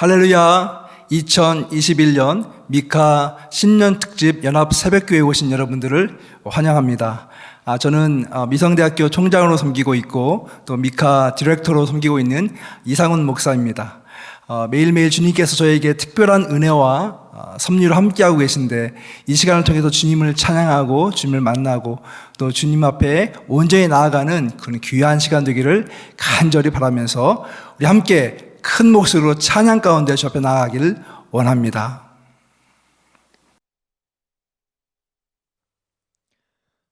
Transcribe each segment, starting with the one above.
할렐루야. 2021년 미카 신년 특집 연합 새벽교회에 오신 여러분들을 환영합니다. 저는 미성대학교 총장으로 섬기고 있고 또 미카 디렉터로 섬기고 있는 이상훈 목사입니다. 매일매일 주님께서 저에게 특별한 은혜와 섭리로 함께하고 계신데 이 시간을 통해서 주님을 찬양하고 주님을 만나고 또 주님 앞에 온전히 나아가는 그런 귀한 시간 되기를 간절히 바라면서 우리 함께 큰 목소리로 찬양 가운데 주 앞에 나아가기를 원합니다.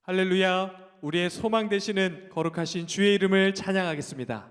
할렐루야. 우리의 소망 되시는 거룩하신 주의 이름을 찬양하겠습니다.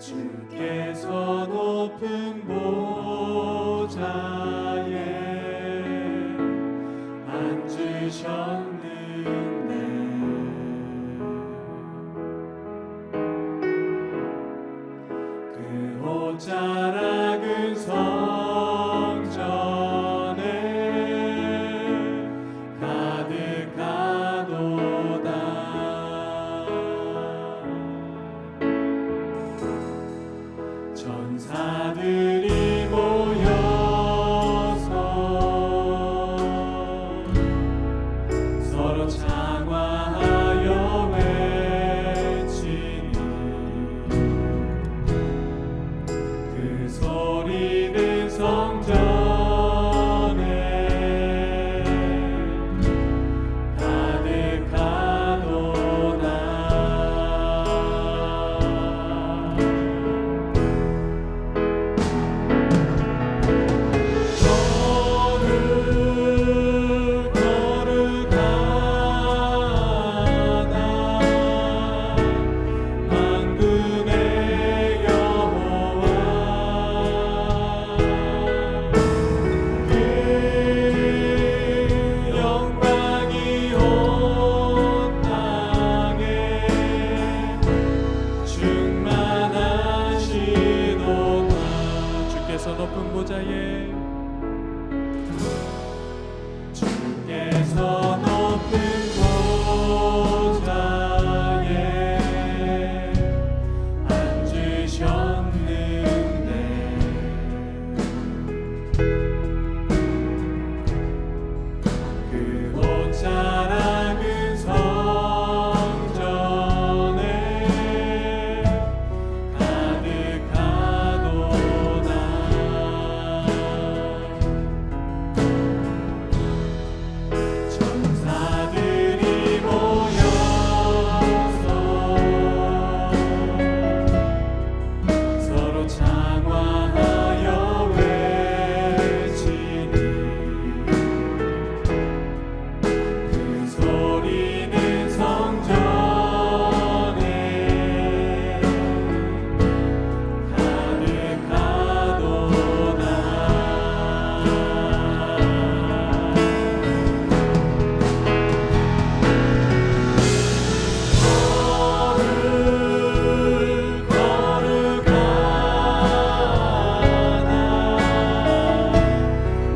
주께서 높은 보좌에 앉으셨는데 그 옷자락은 서 주께서 높은 보좌에 주께서 높은 보좌에 앉으셨는데 그 옷자락은 성전에 가득하도다. 천사들이 모여서 서로 창화하여 외치니 그 소리는 성전에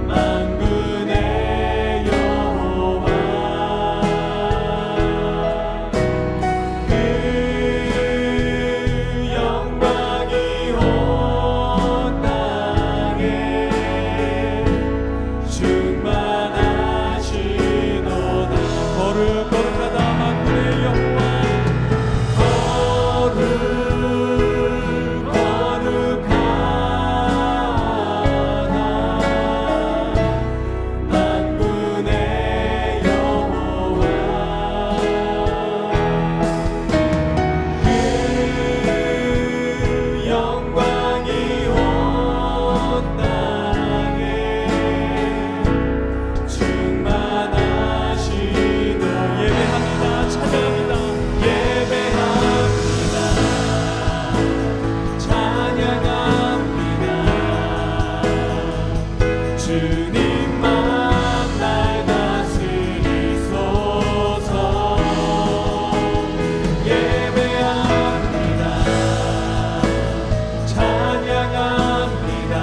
만군의 여호와 그 영광이 온 땅에 충만하시도다. 거룩하다 만군의 여호와 거룩하다 만군의 여호와 그 영광이 온 땅에 충만하시도다. 예배합니다. 찬양합니다. 예배합니다. 찬양합니다. 주님만 날 다스리소서. 예배합니다. 찬양합니다.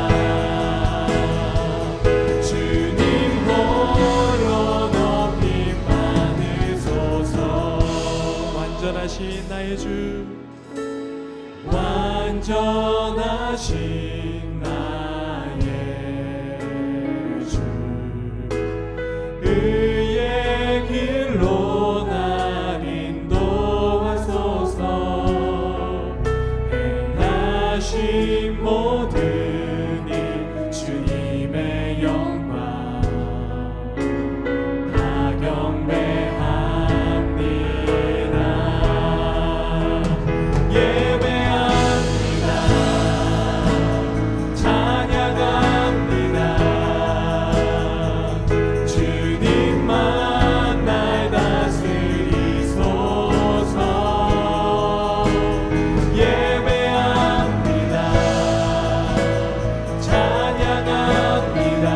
주님 홀로 높임 받으소서. 완전하신 나의 주 완전하신 나의 주 의의 길로 날 인도하소서. 행하신 모든 일 주님의 영광 다 경배합니다. 예배합니다. 찬양합니다. 주님만 날 다스리소서. 예배합니다. 찬양합니다.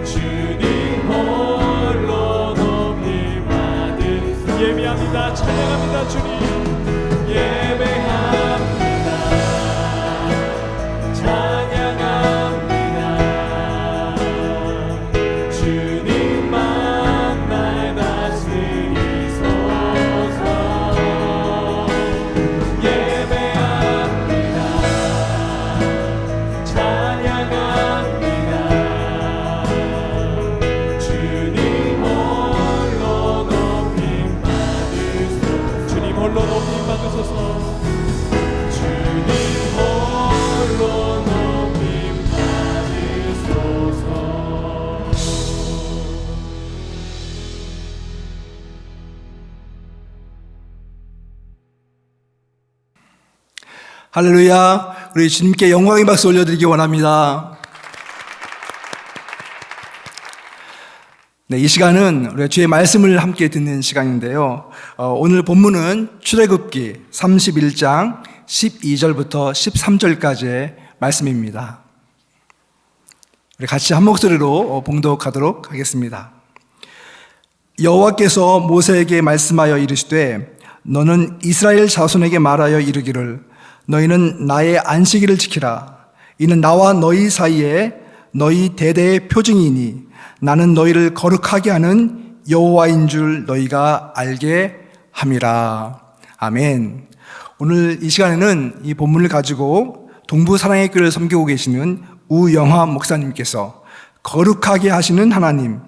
주님 홀로 높임 받으소서. 예배합니다. 찬양합니다. 주님 예배합니다. 찬양합니다. 주님만 날 다스리소서. 예배합니다. 찬양합니다. 주님 홀로 높임 받으소서. 주님 홀로 높임 받으소서. 주님 홀로 높임 받으소서. 할렐루야. 우리 주님께 영광의 박수 올려드리기 원합니다. 네, 이 시간은 우리 주의 말씀을 함께 듣는 시간인데요. 오늘 본문은 출애굽기 31장 12절부터 13절까지의 말씀입니다. 우리 같이 한 목소리로 봉독하도록 하겠습니다. 여호와께서 모세에게 말씀하여 이르시되 너는 이스라엘 자손에게 말하여 이르기를 너희는 나의 안식일을 지키라. 이는 나와 너희 사이에 너희 대대의 표징이니 나는 너희를 거룩하게 하는 여호와인 줄 너희가 알게 함이라. 아멘. 오늘 이 시간에는 이 본문을 가지고 동부 사랑의 교회를 섬기고 계시는 우영화 목사님께서 거룩하게 하시는 하나님,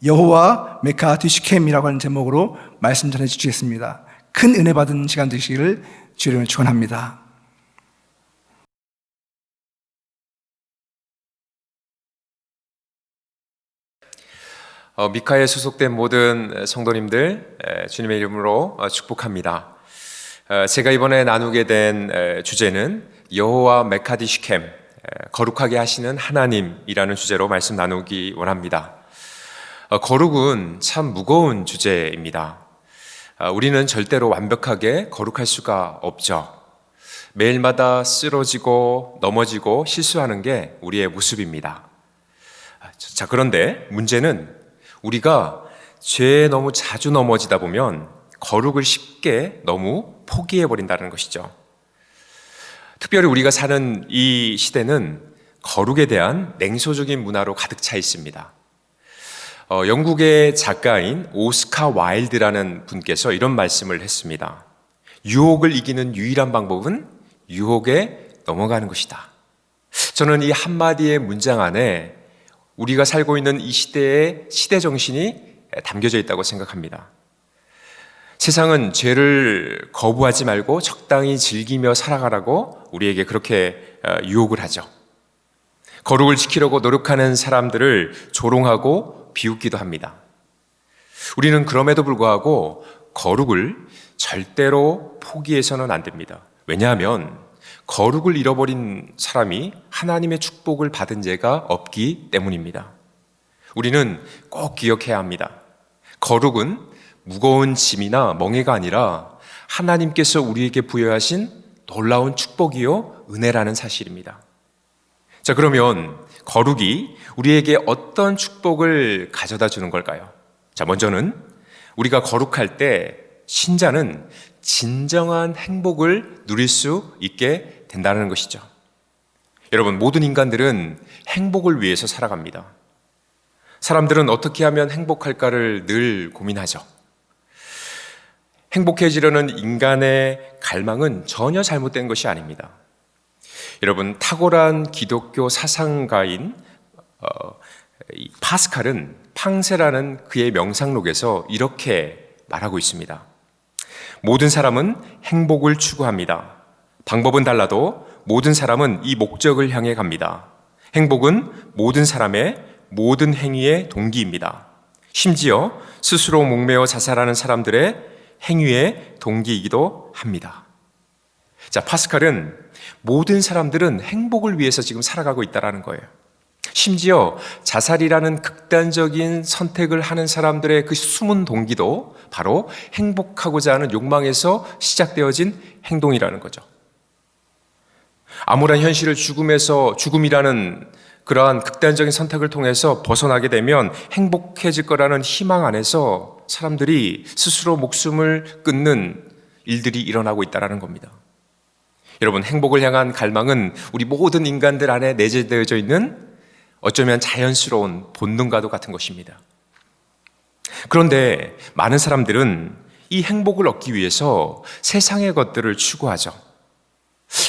여호와 메카디슈켐이라고 하는 제목으로 말씀 전해 주시겠습니다. 큰 은혜 받은 시간 되시기를 주의 이름으로 축원합니다. 미카에 소속된 모든 성도님들 주님의 이름으로 축복합니다. 제가 이번에 나누게 된 주제는 여호와 메카디슈켐, 거룩하게 하시는 하나님이라는 주제로 말씀 나누기 원합니다. 거룩은 참 무거운 주제입니다. 우리는 절대로 완벽하게 거룩할 수가 없죠. 매일마다 쓰러지고 넘어지고 실수하는 게 우리의 모습입니다. 자, 그런데 문제는 우리가 죄에 너무 자주 넘어지다 보면 거룩을 쉽게 너무 포기해버린다는 것이죠. 특별히 우리가 사는 이 시대는 거룩에 대한 냉소적인 문화로 가득 차 있습니다. 영국의 작가인 오스카 와일드라는 분께서 이런 말씀을 했습니다. 유혹을 이기는 유일한 방법은 유혹에 넘어가는 것이다. 저는 이 한마디의 문장 안에 우리가 살고 있는 이 시대의 시대 정신이 담겨져 있다고 생각합니다. 세상은 죄를 거부하지 말고 적당히 즐기며 살아가라고 우리에게 그렇게 유혹을 하죠. 거룩을 지키려고 노력하는 사람들을 조롱하고 비웃기도 합니다. 우리는 그럼에도 불구하고 거룩을 절대로 포기해서는 안 됩니다. 왜냐하면 거룩을 잃어버린 사람이 하나님의 축복을 받은 죄가 없기 때문입니다. 우리는 꼭 기억해야 합니다. 거룩은 무거운 짐이나 멍해가 아니라 하나님께서 우리에게 부여하신 놀라운 축복이요 은혜라는 사실입니다. 자, 그러면 거룩이 우리에게 어떤 축복을 가져다 주는 걸까요? 자, 먼저는 우리가 거룩할 때 신자는 진정한 행복을 누릴 수 있게 된다는 것이죠. 여러분, 모든 인간들은 행복을 위해서 살아갑니다. 사람들은 어떻게 하면 행복할까를 늘 고민하죠. 행복해지려는 인간의 갈망은 전혀 잘못된 것이 아닙니다. 여러분, 탁월한 기독교 사상가인 파스칼은 팡세라는 그의 명상록에서 이렇게 말하고 있습니다. 모든 사람은 행복을 추구합니다. 방법은 달라도 모든 사람은 이 목적을 향해 갑니다. 행복은 모든 사람의 모든 행위의 동기입니다. 심지어 스스로 목매어 자살하는 사람들의 행위의 동기이기도 합니다. 자, 파스칼은 모든 사람들은 행복을 위해서 지금 살아가고 있다는 거예요. 심지어 자살이라는 극단적인 선택을 하는 사람들의 그 숨은 동기도 바로 행복하고자 하는 욕망에서 시작되어진 행동이라는 거죠. 암울한 현실을 죽음이라는 그러한 극단적인 선택을 통해서 벗어나게 되면 행복해질 거라는 희망 안에서 사람들이 스스로 목숨을 끊는 일들이 일어나고 있다는 겁니다. 여러분, 행복을 향한 갈망은 우리 모든 인간들 안에 내재되어져 있는 어쩌면 자연스러운 본능과도 같은 것입니다. 그런데 많은 사람들은 이 행복을 얻기 위해서 세상의 것들을 추구하죠.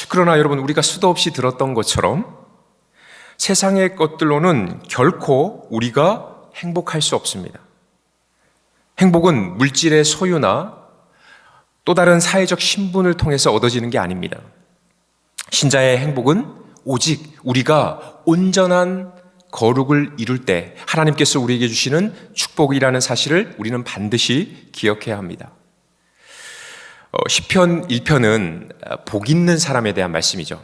그러나 여러분, 우리가 수도 없이 들었던 것처럼 세상의 것들로는 결코 우리가 행복할 수 없습니다. 행복은 물질의 소유나 또 다른 사회적 신분을 통해서 얻어지는 게 아닙니다. 신자의 행복은 오직 우리가 온전한 거룩을 이룰 때 하나님께서 우리에게 주시는 축복이라는 사실을 우리는 반드시 기억해야 합니다. 시편 1편은 복 있는 사람에 대한 말씀이죠.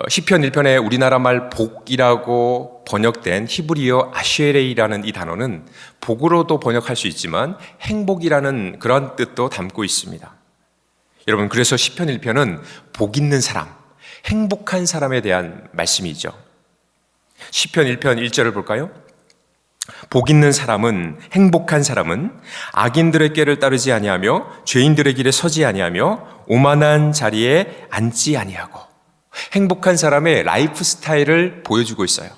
시편 1편에 우리나라 말 복이라고 번역된 히브리어 아쉐레이라는 이 단어는 복으로도 번역할 수 있지만 행복이라는 그런 뜻도 담고 있습니다. 여러분, 그래서 시편 1편은 복 있는 사람, 행복한 사람에 대한 말씀이죠. 시편 1편 1절을 볼까요? 복 있는 사람은, 행복한 사람은 악인들의 꾀를 따르지 아니하며 죄인들의 길에 서지 아니하며 오만한 자리에 앉지 아니하고 행복한 사람의 라이프 스타일을 보여주고 있어요.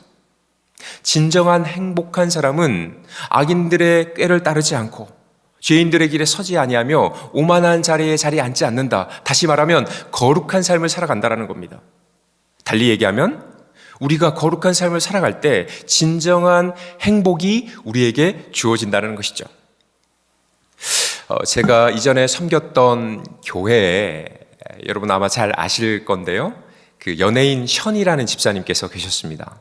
진정한 행복한 사람은 악인들의 꾀를 따르지 않고 죄인들의 길에 서지 아니하며 오만한 자리에 앉지 않는다. 다시 말하면 거룩한 삶을 살아간다라는 겁니다. 달리 얘기하면 우리가 거룩한 삶을 살아갈 때 진정한 행복이 우리에게 주어진다는 것이죠. 제가 이전에 섬겼던 교회에 여러분 아마 잘 아실 건데요. 그 연예인 션이라는 집사님께서 계셨습니다.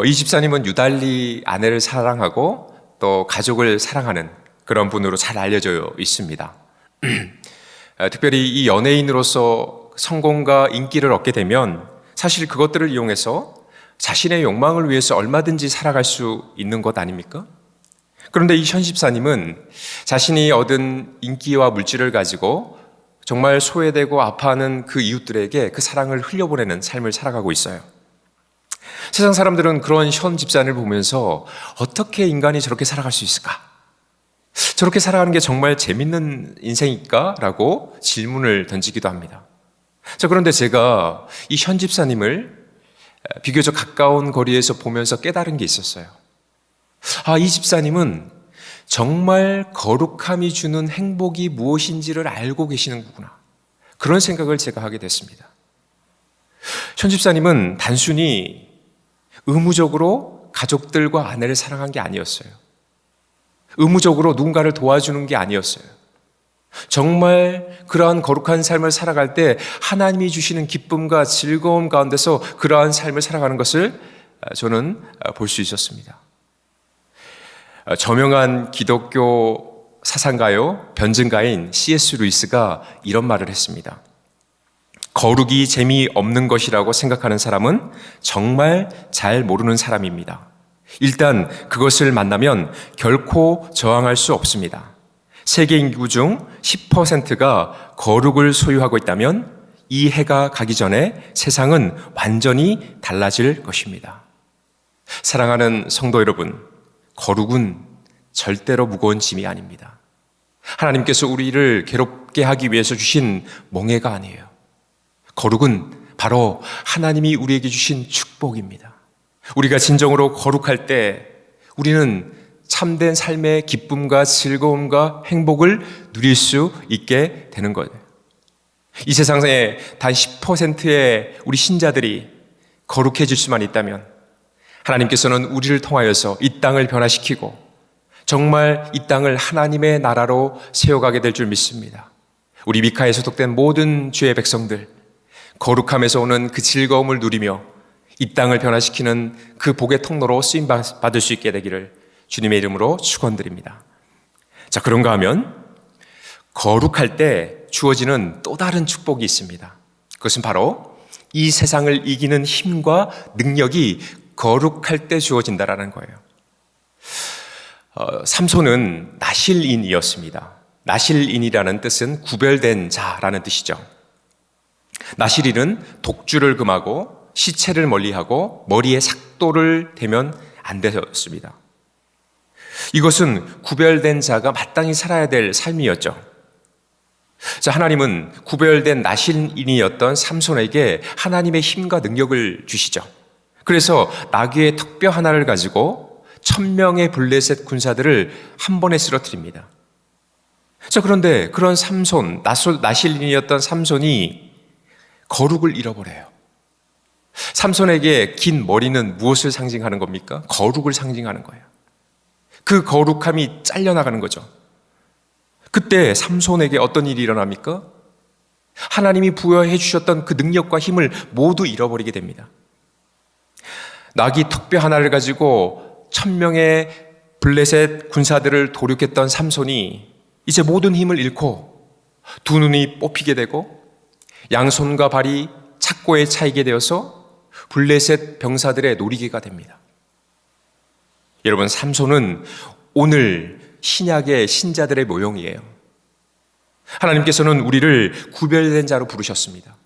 이 집사님은 유달리 아내를 사랑하고 또 가족을 사랑하는 그런 분으로 잘 알려져 있습니다. 특별히 이 연예인으로서 성공과 인기를 얻게 되면 사실 그것들을 이용해서 자신의 욕망을 위해서 얼마든지 살아갈 수 있는 것 아닙니까? 그런데 이 현 집사님은 자신이 얻은 인기와 물질을 가지고 정말 소외되고 아파하는 그 이웃들에게 그 사랑을 흘려보내는 삶을 살아가고 있어요. 세상 사람들은 그런 현 집사님을 보면서 어떻게 인간이 저렇게 살아갈 수 있을까? 저렇게 살아가는 게 정말 재밌는 인생일까? 라고 질문을 던지기도 합니다. 자, 그런데 제가 이 현 집사님을 비교적 가까운 거리에서 보면서 깨달은 게 있었어요. 이 집사님은 정말 거룩함이 주는 행복이 무엇인지를 알고 계시는 거구나. 그런 생각을 제가 하게 됐습니다. 현 집사님은 단순히 의무적으로 가족들과 아내를 사랑한 게 아니었어요. 의무적으로 누군가를 도와주는 게 아니었어요. 정말 그러한 거룩한 삶을 살아갈 때 하나님이 주시는 기쁨과 즐거움 가운데서 그러한 삶을 살아가는 것을 저는 볼 수 있었습니다. 저명한 기독교 사상가요, 변증가인 C.S. 루이스가 이런 말을 했습니다. 거룩이 재미없는 것이라고 생각하는 사람은 정말 잘 모르는 사람입니다. 일단 그것을 만나면 결코 저항할 수 없습니다. 세계 인구 중 10%가 거룩을 소유하고 있다면 이 해가 가기 전에 세상은 완전히 달라질 것입니다. 사랑하는 성도 여러분, 거룩은 절대로 무거운 짐이 아닙니다. 하나님께서 우리를 괴롭게 하기 위해서 주신 멍해가 아니에요. 거룩은 바로 하나님이 우리에게 주신 축복입니다. 우리가 진정으로 거룩할 때 우리는 참된 삶의 기쁨과 즐거움과 행복을 누릴 수 있게 되는 거예요. 이 세상에 단 10%의 우리 신자들이 거룩해질 수만 있다면 하나님께서는 우리를 통하여서 이 땅을 변화시키고 정말 이 땅을 하나님의 나라로 세워가게 될 줄 믿습니다. 우리 미카에 소속된 모든 주의 백성들, 거룩함에서 오는 그 즐거움을 누리며 이 땅을 변화시키는 그 복의 통로로 쓰임 받을 수 있게 되기를 주님의 이름으로 축원드립니다. 자, 그런가 하면 거룩할 때 주어지는 또 다른 축복이 있습니다. 그것은 바로 이 세상을 이기는 힘과 능력이 거룩할 때 주어진다라는 거예요. 삼손은 나실인이었습니다. 나실인이라는 뜻은 구별된 자라는 뜻이죠. 나실인은 독주를 금하고 시체를 멀리하고 머리에 삭도를 대면 안 되었습니다. 이것은 구별된 자가 마땅히 살아야 될 삶이었죠. 자, 하나님은 구별된 나실인이었던 삼손에게 하나님의 힘과 능력을 주시죠. 그래서 나귀의 턱뼈 하나를 가지고 1000명의 블레셋 군사들을 한 번에 쓰러뜨립니다. 자, 그런데 그런 삼손, 나실인이었던 삼손이 거룩을 잃어버려요. 삼손에게 긴 머리는 무엇을 상징하는 겁니까? 거룩을 상징하는 거예요. 그 거룩함이 잘려나가는 거죠. 그때 삼손에게 어떤 일이 일어납니까? 하나님이 부여해 주셨던 그 능력과 힘을 모두 잃어버리게 됩니다. 나귀 턱뼈 하나를 가지고 1000명의 블레셋 군사들을 도륙했던 삼손이 이제 모든 힘을 잃고 두 눈이 뽑히게 되고 양손과 발이 착고에 차이게 되어서 블레셋 병사들의 놀이개가 됩니다. 여러분, 삼손은 오늘 신약의 신자들의 모형이에요. 하나님께서는 우리를 구별된 자로 부르셨습니다.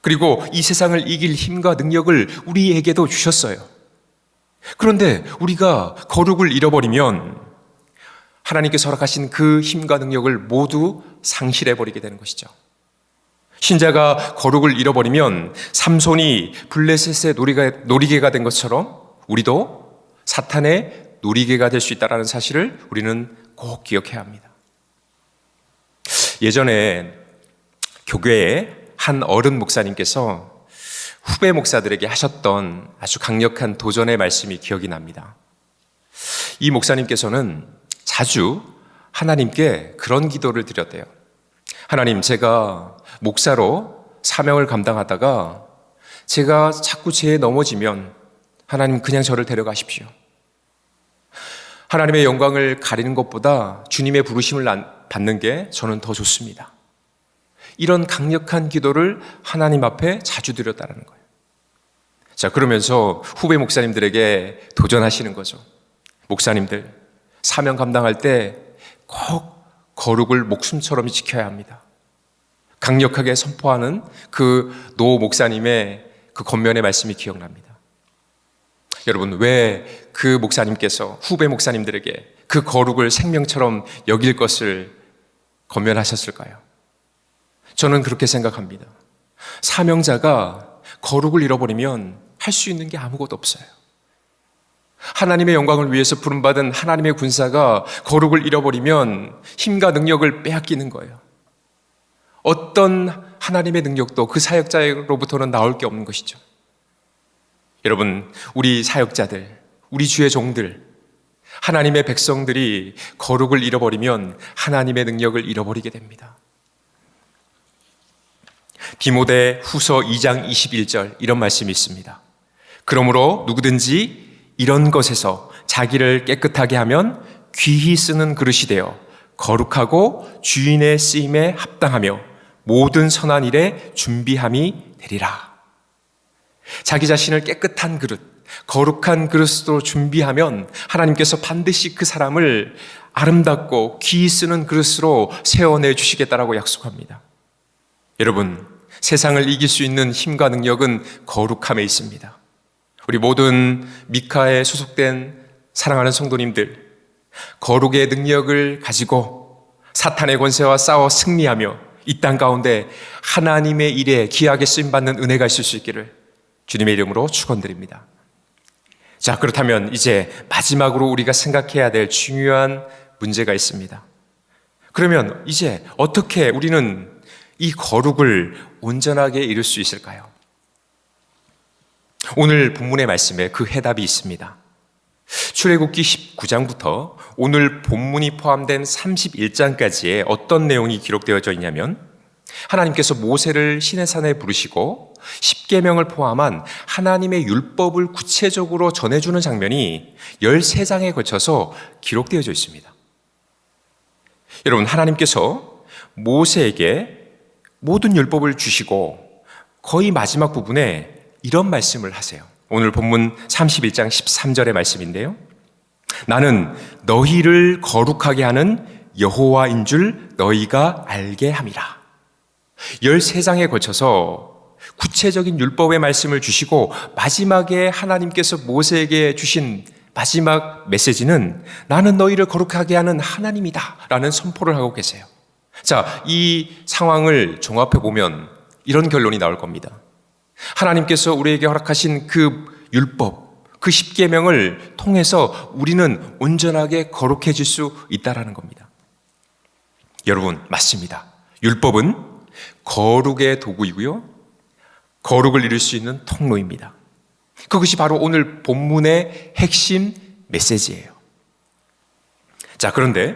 그리고 이 세상을 이길 힘과 능력을 우리에게도 주셨어요. 그런데 우리가 거룩을 잃어버리면 하나님께서 허락하신 그 힘과 능력을 모두 상실해버리게 되는 것이죠. 신자가 거룩을 잃어버리면 삼손이 블레셋의 놀이개가 된 것처럼 우리도 사탄의 놀이개가 될 수 있다는 사실을 우리는 꼭 기억해야 합니다. 예전에 교회에 한 어른 목사님께서 후배 목사들에게 하셨던 아주 강력한 도전의 말씀이 기억이 납니다. 이 목사님께서는 자주 하나님께 그런 기도를 드렸대요. 하나님, 제가 목사로 사명을 감당하다가 제가 자꾸 죄에 넘어지면 하나님 그냥 저를 데려가십시오. 하나님의 영광을 가리는 것보다 주님의 부르심을 받는 게 저는 더 좋습니다. 이런 강력한 기도를 하나님 앞에 자주 드렸다는 거예요. 자, 그러면서 후배 목사님들에게 도전하시는 거죠. 목사님들, 사명 감당할 때 꼭 거룩을 목숨처럼 지켜야 합니다. 강력하게 선포하는 그 노 목사님의 그 권면의 말씀이 기억납니다. 여러분, 왜 그 목사님께서 후배 목사님들에게 그 거룩을 생명처럼 여길 것을 권면하셨을까요? 저는 그렇게 생각합니다. 사명자가 거룩을 잃어버리면 할 수 있는 게 아무것도 없어요. 하나님의 영광을 위해서 부름받은 하나님의 군사가 거룩을 잃어버리면 힘과 능력을 빼앗기는 거예요. 어떤 하나님의 능력도 그 사역자로부터는 나올 게 없는 것이죠. 여러분, 우리 사역자들, 우리 주의 종들, 하나님의 백성들이 거룩을 잃어버리면 하나님의 능력을 잃어버리게 됩니다. 디모데 후서 2장 21절 이런 말씀이 있습니다. 그러므로 누구든지 이런 것에서 자기를 깨끗하게 하면 귀히 쓰는 그릇이 되어 거룩하고 주인의 쓰임에 합당하며 모든 선한 일에 준비함이 되리라. 자기 자신을 깨끗한 그릇, 거룩한 그릇으로 준비하면 하나님께서 반드시 그 사람을 아름답고 귀히 쓰는 그릇으로 세워내 주시겠다라고 약속합니다. 여러분, 세상을 이길 수 있는 힘과 능력은 거룩함에 있습니다. 우리 모든 미카에 소속된 사랑하는 성도님들, 거룩의 능력을 가지고 사탄의 권세와 싸워 승리하며 이 땅 가운데 하나님의 일에 귀하게 쓰임받는 은혜가 있을 수 있기를 주님의 이름으로 축원드립니다. 자, 그렇다면 이제 마지막으로 우리가 생각해야 될 중요한 문제가 있습니다. 그러면 이제 어떻게 우리는 이 거룩을 온전하게 이룰 수 있을까요? 오늘 본문의 말씀에 그 해답이 있습니다. 출애굽기 19장부터 오늘 본문이 포함된 31장까지의 어떤 내용이 기록되어져 있냐면 하나님께서 모세를 시내산에 부르시고 십계명을 포함한 하나님의 율법을 구체적으로 전해주는 장면이 13장에 걸쳐서 기록되어져 있습니다. 여러분, 하나님께서 모세에게 모든 율법을 주시고 거의 마지막 부분에 이런 말씀을 하세요. 오늘 본문 31장 13절의 말씀인데요. 나는 너희를 거룩하게 하는 여호와인 줄 너희가 알게 함이라. 13장에 걸쳐서 구체적인 율법의 말씀을 주시고 마지막에 하나님께서 모세에게 주신 마지막 메시지는 나는 너희를 거룩하게 하는 하나님이다 라는 선포를 하고 계세요. 자, 이 상황을 종합해 보면 이런 결론이 나올 겁니다. 하나님께서 우리에게 허락하신 그 율법, 그 십계명을 통해서 우리는 온전하게 거룩해질 수 있다라는 겁니다. 여러분, 맞습니다. 율법은 거룩의 도구이고요, 거룩을 이룰 수 있는 통로입니다. 그것이 바로 오늘 본문의 핵심 메시지예요. 자, 그런데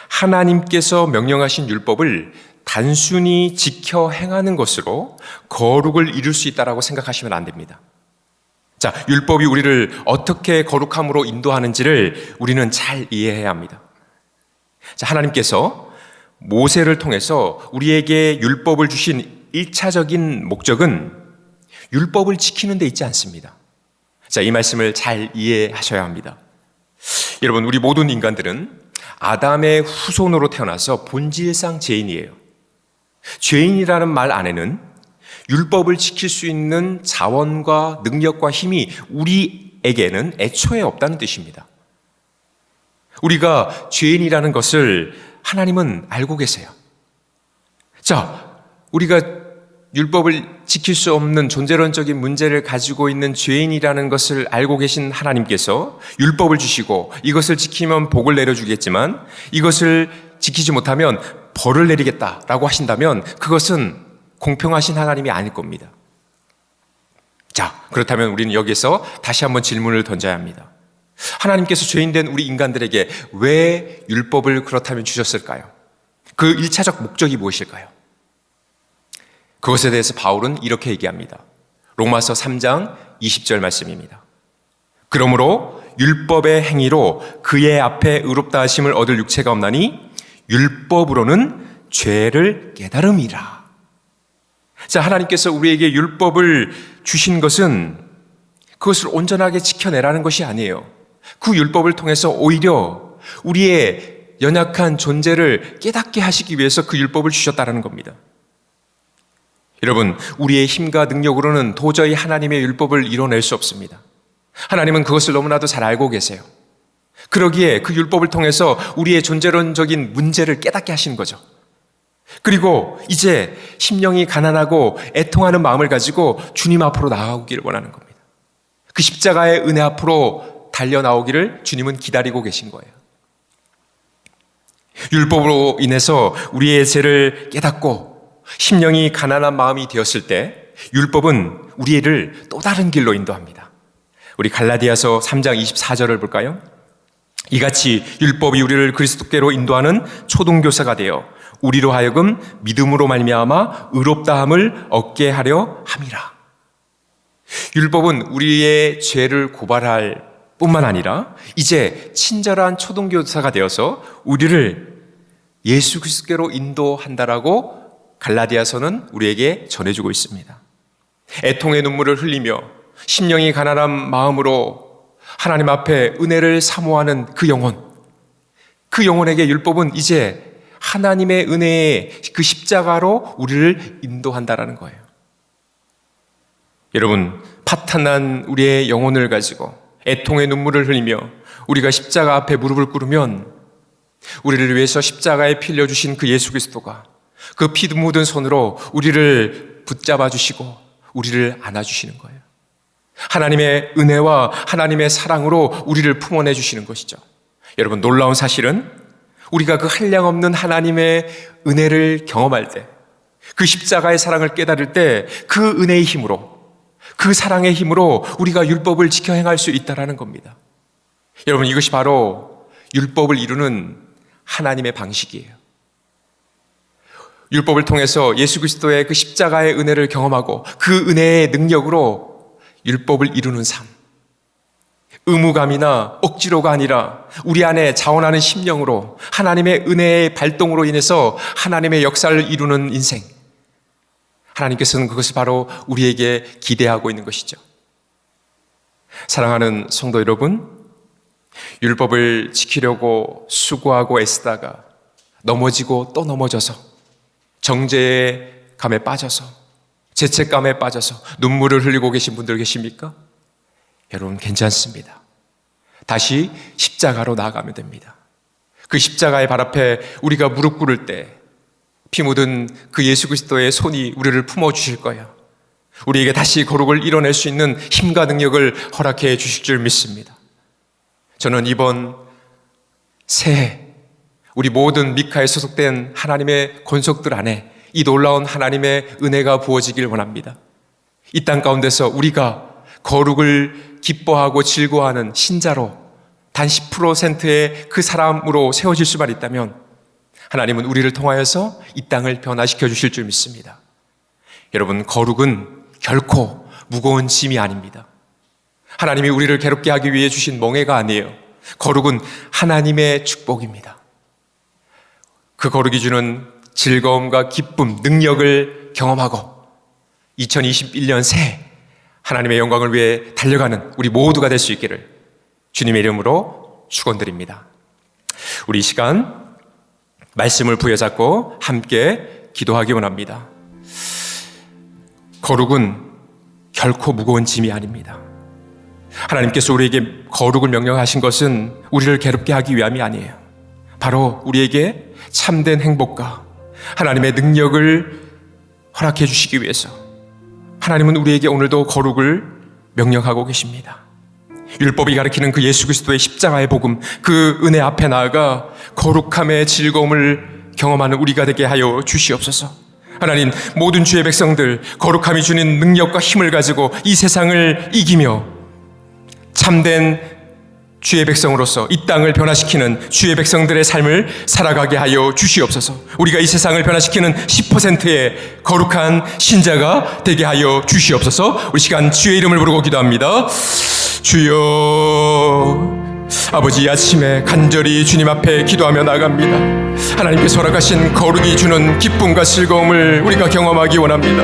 하나님께서 명령하신 율법을 단순히 지켜 행하는 것으로 거룩을 이룰 수 있다라고 생각하시면 안 됩니다. 자, 율법이 우리를 어떻게 거룩함으로 인도하는지를 우리는 잘 이해해야 합니다. 자, 하나님께서 모세를 통해서 우리에게 율법을 주신 1차적인 목적은 율법을 지키는 데 있지 않습니다. 자, 이 말씀을 잘 이해하셔야 합니다. 여러분, 우리 모든 인간들은 아담의 후손으로 태어나서 본질상 죄인이에요. 죄인이라는 말 안에는 율법을 지킬 수 있는 자원과 능력과 힘이 우리에게는 애초에 없다는 뜻입니다. 우리가 죄인이라는 것을 하나님은 알고 계세요. 자, 우리가 율법을 지킬 수 없는 존재론적인 문제를 가지고 있는 죄인이라는 것을 알고 계신 하나님께서 율법을 주시고 이것을 지키면 복을 내려주겠지만 이것을 지키지 못하면 벌을 내리겠다라고 하신다면 그것은 공평하신 하나님이 아닐 겁니다. 자, 그렇다면 우리는 여기에서 다시 한번 질문을 던져야 합니다. 하나님께서 죄인된 우리 인간들에게 왜 율법을 그렇다면 주셨을까요? 그 1차적 목적이 무엇일까요? 그것에 대해서 바울은 이렇게 얘기합니다. 로마서 3장 20절 말씀입니다. 그러므로 율법의 행위로 그의 앞에 의롭다 하심을 얻을 육체가 없나니 율법으로는 죄를 깨달음이라. 자, 하나님께서 우리에게 율법을 주신 것은 그것을 온전하게 지켜내라는 것이 아니에요. 그 율법을 통해서 오히려 우리의 연약한 존재를 깨닫게 하시기 위해서 그 율법을 주셨다는 겁니다. 여러분, 우리의 힘과 능력으로는 도저히 하나님의 율법을 이뤄낼 수 없습니다. 하나님은 그것을 너무나도 잘 알고 계세요. 그러기에 그 율법을 통해서 우리의 존재론적인 문제를 깨닫게 하시는 거죠. 그리고 이제 심령이 가난하고 애통하는 마음을 가지고 주님 앞으로 나아오기를 원하는 겁니다. 그 십자가의 은혜 앞으로 달려 나오기를 주님은 기다리고 계신 거예요. 율법으로 인해서 우리의 죄를 깨닫고 심령이 가난한 마음이 되었을 때 율법은 우리를 또 다른 길로 인도합니다. 우리 갈라디아서 3장 24절을 볼까요? 이같이 율법이 우리를 그리스도께로 인도하는 초등교사가 되어 우리로 하여금 믿음으로 말미암아 의롭다함을 얻게 하려 함이라. 율법은 우리의 죄를 고발할 뿐만 아니라 이제 친절한 초등교사가 되어서 우리를 예수 그리스도께로 인도한다라고 갈라디아서는 우리에게 전해주고 있습니다. 애통의 눈물을 흘리며 심령이 가난한 마음으로 하나님 앞에 은혜를 사모하는 그 영혼에게 율법은 이제 하나님의 은혜의 그 십자가로 우리를 인도한다라는 거예요. 여러분, 파탄난 우리의 영혼을 가지고 애통의 눈물을 흘리며 우리가 십자가 앞에 무릎을 꿇으면 우리를 위해서 십자가에 피 흘려주신 그 예수 그리스도가 그 피 묻은 손으로 우리를 붙잡아 주시고 우리를 안아주시는 거예요. 하나님의 은혜와 하나님의 사랑으로 우리를 품어내 주시는 것이죠. 여러분, 놀라운 사실은 우리가 그 한량없는 하나님의 은혜를 경험할 때, 그 십자가의 사랑을 깨달을 때 그 은혜의 힘으로, 그 사랑의 힘으로 우리가 율법을 지켜 행할 수 있다는 겁니다. 여러분, 이것이 바로 율법을 이루는 하나님의 방식이에요. 율법을 통해서 예수 그리스도의 그 십자가의 은혜를 경험하고 그 은혜의 능력으로 율법을 이루는 삶. 의무감이나 억지로가 아니라 우리 안에 자원하는 심령으로 하나님의 은혜의 발동으로 인해서 하나님의 역사를 이루는 인생. 하나님께서는 그것이 바로 우리에게 기대하고 있는 것이죠. 사랑하는 성도 여러분, 율법을 지키려고 수고하고 애쓰다가 넘어지고 또 넘어져서 정죄의 감에 빠져서 죄책감에 빠져서 눈물을 흘리고 계신 분들 계십니까? 여러분, 괜찮습니다. 다시 십자가로 나아가면 됩니다. 그 십자가의 발 앞에 우리가 무릎 꿇을 때 피 묻은 그 예수 그리스도의 손이 우리를 품어주실 거예요. 우리에게 다시 거룩을 이뤄낼 수 있는 힘과 능력을 허락해 주실 줄 믿습니다. 저는 이번 새해 우리 모든 미카에 소속된 하나님의 권속들 안에 이 놀라운 하나님의 은혜가 부어지길 원합니다. 이 땅 가운데서 우리가 거룩을 기뻐하고 즐거워하는 신자로 단 10%의 그 사람으로 세워질 수만 있다면 하나님은 우리를 통하여서 이 땅을 변화시켜 주실 줄 믿습니다. 여러분, 거룩은 결코 무거운 짐이 아닙니다. 하나님이 우리를 괴롭게 하기 위해 주신 멍해가 아니에요. 거룩은 하나님의 축복입니다. 그 거룩이 주는 즐거움과 기쁨, 능력을 경험하고 2021년 새해 하나님의 영광을 위해 달려가는 우리 모두가 될 수 있기를 주님의 이름으로 축원드립니다. 우리 이 시간 말씀을 부여잡고 함께 기도하기 원합니다. 거룩은 결코 무거운 짐이 아닙니다. 하나님께서 우리에게 거룩을 명령하신 것은 우리를 괴롭게 하기 위함이 아니에요. 바로 우리에게 참된 행복과 하나님의 능력을 허락해 주시기 위해서 하나님은 우리에게 오늘도 거룩을 명령하고 계십니다. 율법이 가리키는 그 예수 그리스도의 십자가의 복음, 그 은혜 앞에 나아가 거룩함의 즐거움을 경험하는 우리가 되게 하여 주시옵소서. 하나님, 모든 주의 백성들 거룩함이 주는 능력과 힘을 가지고 이 세상을 이기며 참된 주의 백성으로서 이 땅을 변화시키는 주의 백성들의 삶을 살아가게 하여 주시옵소서. 우리가 이 세상을 변화시키는 10%의 거룩한 신자가 되게 하여 주시옵소서. 우리 시간 주의 이름을 부르고 기도합니다. 주여, 아버지, 이 아침에 간절히 주님 앞에 기도하며 나아갑니다. 하나님께서 허락하신 거룩이 주는 기쁨과 즐거움을 우리가 경험하기 원합니다.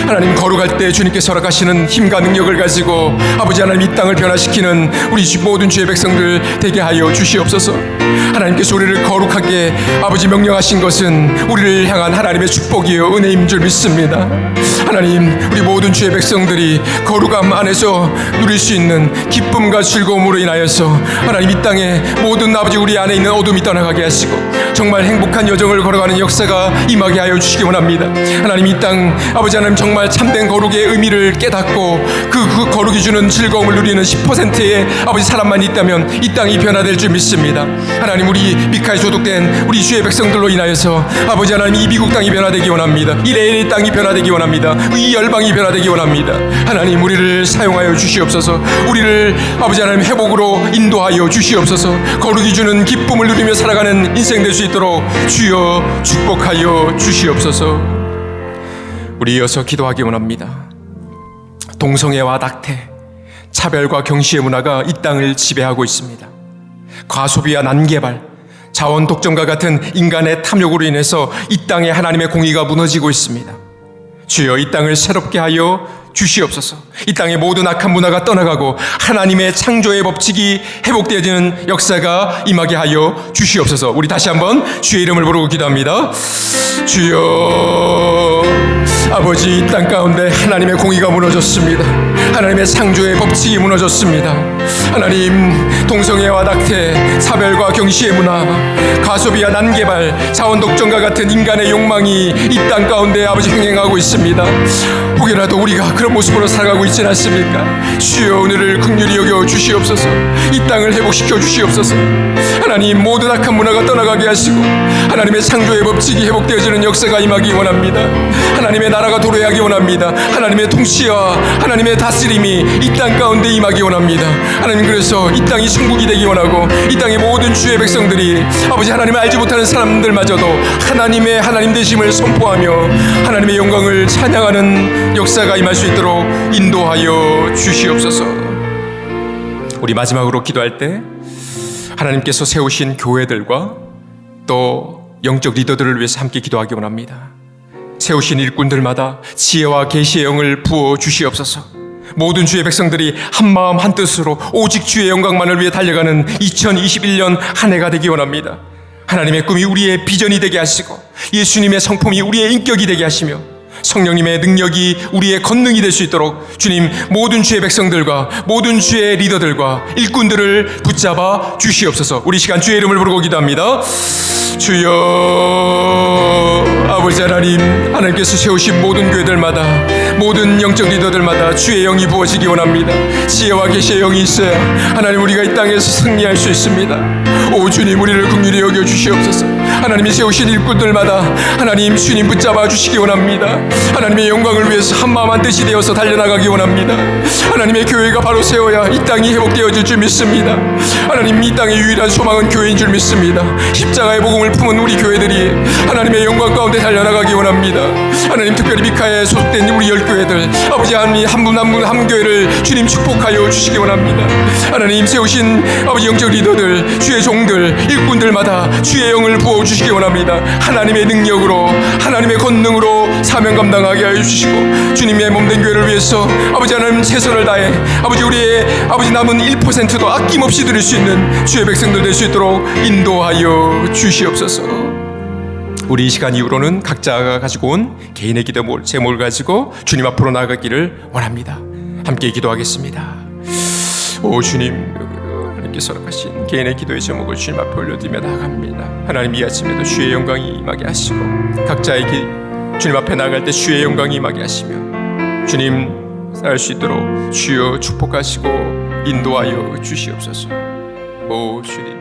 하나님, 거룩할 때 주님께서 허락하시는 힘과 능력을 가지고 아버지 하나님 이 땅을 변화시키는 우리 모든 주의 백성들 되게 하여 주시옵소서. 하나님께서 우리를 거룩하게 아버지 명령하신 것은 우리를 향한 하나님의 축복이요 은혜인 줄 믿습니다. 하나님, 우리 모든 주의 백성들이 거룩함 안에서 누릴 수 있는 기쁨과 즐거움으로 인하여서 하나님 이 땅에 모든 아버지 우리 안에 있는 어둠이 떠나가게 하시고 정말 행복한 여정을 걸어가는 역사가 임하게 하여 주시기 원합니다. 하나님, 이 땅 아버지 하나님 정말 참된 거룩의 의미를 깨닫고 그 거룩이 주는 즐거움을 누리는 10%의 아버지 사람만 있다면 이 땅이 변화될 줄 믿습니다. 하나님, 우리 미카에 소속된 우리 주의 백성들로 인하여서 아버지 하나님 이 미국 땅이 변화되기 원합니다. 이 LA 땅이 변화되기 원합니다. 이 열방이 변화되기 원합니다. 하나님, 우리를 사용하여 주시옵소서. 우리를 아버지 하나님 회복으로 인도하여 주시옵소서. 거룩이 주는 기쁨을 누리며 살아가는 인생 될 수 있도록 주여 축복하여 주시옵소서. 우리 이어서 기도하기 원합니다. 동성애와 낙태, 차별과 경시의 문화가 이 땅을 지배하고 있습니다. 과소비와 난개발, 자원 독점과 같은 인간의 탐욕으로 인해서 이 땅에 하나님의 공의가 무너지고 있습니다. 주여, 이 땅을 새롭게 하여 주시옵소서. 이 땅의 모든 악한 문화가 떠나가고 하나님의 창조의 법칙이 회복되어지는 역사가 임하게 하여 주시옵소서. 우리 다시 한번 주의 이름을 부르고 기도합니다. 주여, 아버지, 이 땅 가운데 하나님의 공의가 무너졌습니다. 하나님의 창조의 법칙이 무너졌습니다. 하나님, 동성애와 낙태, 차별과 경시의 문화, 가소비와 난개발, 자원 독점과 같은 인간의 욕망이 이 땅 가운데 아버지 행행하고 있습니다. 혹여라도 우리가 그런 모습으로 살아가고 있지 않습니까? 주여, 오늘을 긍휼히 여겨 주시옵소서. 이 땅을 회복시켜 주시옵소서. 하나님, 모든 악한 문화가 떠나가게 하시고 하나님의 창조의 법칙이 회복되어지는 역사가 임하기 원합니다. 하나님의 나라가 도래하기 원합니다. 하나님의 통치와 하나님의 다스림이 이 땅 가운데 임하기 원합니다. 하나님, 그래서 이 땅이 천국이 되기 원하고 이 땅의 모든 주의 백성들이 아버지 하나님을 알지 못하는 사람들마저도 하나님의 하나님 되심을 선포하며 하나님의 영광을 찬양하는 역사가 임할 수 있도록 인도하여 주시옵소서. 우리 마지막으로 기도할 때 하나님께서 세우신 교회들과 또 영적 리더들을 위해서 함께 기도하기 원합니다. 세우신 일꾼들마다 지혜와 계시의 영을 부어 주시옵소서. 모든 주의 백성들이 한마음 한뜻으로 오직 주의 영광만을 위해 달려가는 2021년 한 해가 되기 원합니다. 하나님의 꿈이 우리의 비전이 되게 하시고 예수님의 성품이 우리의 인격이 되게 하시며 성령님의 능력이 우리의 권능이 될 수 있도록 주님, 모든 주의 백성들과 모든 주의 리더들과 일꾼들을 붙잡아 주시옵소서. 우리 시간 주의 이름을 부르고 기도합니다. 주여, 아버지 하나님, 하나님께서 세우신 모든 교회들마다 모든 영적 리더들마다 주의 영이 부어지기 원합니다. 지혜와 계시의 영이 있어야 하나님 우리가 이 땅에서 승리할 수 있습니다. 오 주님, 우리를 긍휼히 여겨 주시옵소서. 하나님이 세우신 일꾼들마다 하나님 주님 붙잡아 주시기 원합니다. 하나님의 영광을 위해서 한마음 한뜻이 되어서 달려나가기 원합니다. 하나님의 교회가 바로 세워야 이 땅이 회복되어질 줄 믿습니다. 하나님, 이 땅의 유일한 소망은 교회인 줄 믿습니다. 십자가의 복음을 품은 우리 교회들이 하나님의 영광 가운데 달려나가기 원합니다. 하나님, 특별히 미카에 소속된 우리 10교회들 아버지 하나님 한 분 한 분 한 교회를 주님 축복하여 주시기 원합니다. 하나님, 세우신 아버지 영적 리더들, 주의 종들, 일꾼들마다 주의 영을 부어 주시기 원합니다. 하나님의 능력으로 하나님의 권능으로 사명 감당하게 하여 주시고 주님의 몸된 교회를 위해서 아버지 하나님 최선을 다해 아버지 우리의 아버지 남은 1%도 아낌없이 드릴 수 있는 주의 백성들 될 수 있도록 인도하여 주시옵소서. 우리 이 시간 이후로는 각자가 가지고 온 개인의 기도 제목을 가지고 주님 앞으로 나아가기를 원합니다. 함께 기도하겠습니다. 오 주님, 하나님께서 허락하신 개인의 기도의 제목을 주님 앞에 올려드리며 나아갑니다. 하나님, 이 아침에도 주의 영광이 임하게 하시고 각자의 주님 앞에 나아갈 때 주의 영광이 임하게 하시며 주님 살 수 있도록 주여 축복하시고 인도하여 주시옵소서. 오 주님,